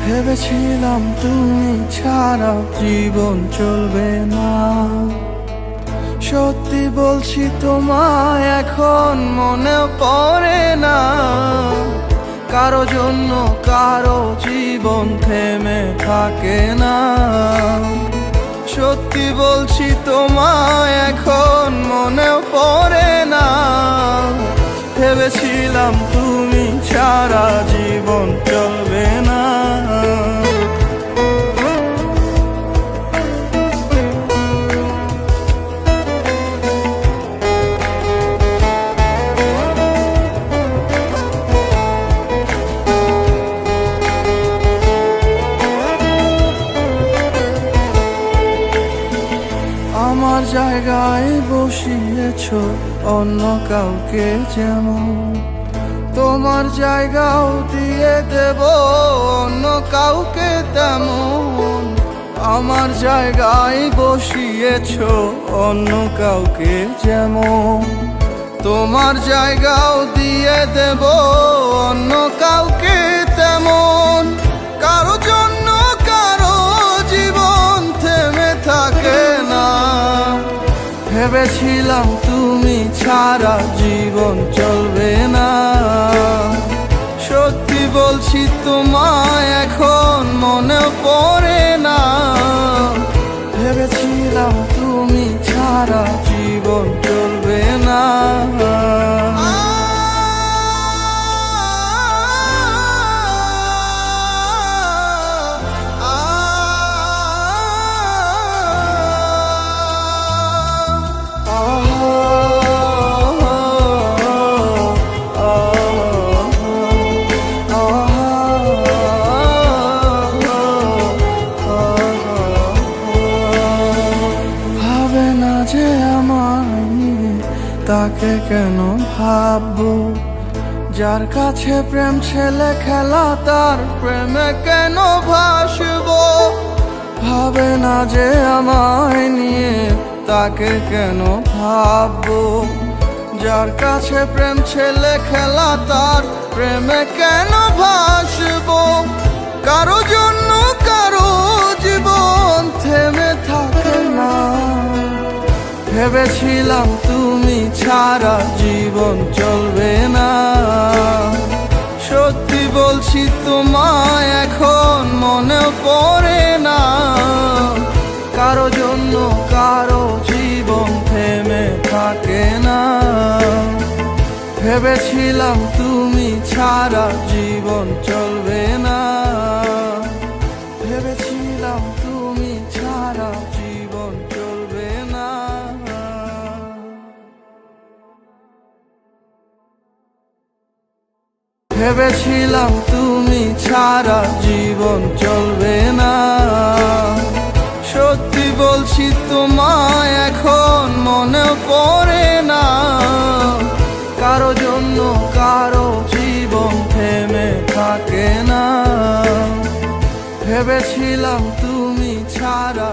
ভেবেছিলাম তুমি ছাড়া জীবন চলবে না। সত্যি বলছি তোমায় এখন মনে পড়ে না। কারো জন্য কারো জীবন থেমে থাকে না। সত্যি বলছি তোমায় এখন মনে পড়ে না। ভেবেছিলাম তুমি ছাড়া জীবন চলবে না। আমার জায়গায় বসিয়েছ অন্য কাউকে, যেমন তোমার জায়গাও দিয়ে দেব অন্য কাউকে তেমন। আমার জায়গায় বসিয়েছ অন্য কাউকে, যেমন তোমার জায়গাও দিয়ে দেব অন্য কাউকে তেমন। কারো জন্য কারো জীবন থেমে থাকে না। ভেবেছিলাম তুমি ছাড়া জীবন চলবে না। সত্যি বলছি তোমায় এখন মনে পড়ে না। ভেবেছিলাম তুমি ছাড়া জীবন চলবে না। যে আমায় নিয়ে তাকে কেন ভাববো? যার কাছে প্রেম ছেলে খেলা তার প্রেমে কেন ভাসবো? ভাবে না যে আমায় নিয়ে তাকে কেন ভাববো? যার কাছে প্রেম ছেলে খেলা তার প্রেমে কেন ভাসবো? কারো জন্য কারো জীবন থেমে থাকে না। ভেবেছিলাম তুমি ছাড়া জীবন চলবে না। সত্যি বলছি তোমায় এখন মনে পড়ে না। কারো জন্য কারো জীবন থেমে থাকে না। ভেবেছিলাম তুমি ছাড়া জীবন চলবে না। ভেবেছিলাম তুমি ছাড়া জীবন চলবে না। ভেবেছিলাম তুমি ছাড়া জীবন চলবে না। সত্যি বলছি তোমায় এখন মনে পড়ে না। কারো জন্য কারো জীবন থেমে থাকে না। ভেবেছিলাম তুমি ছাড়া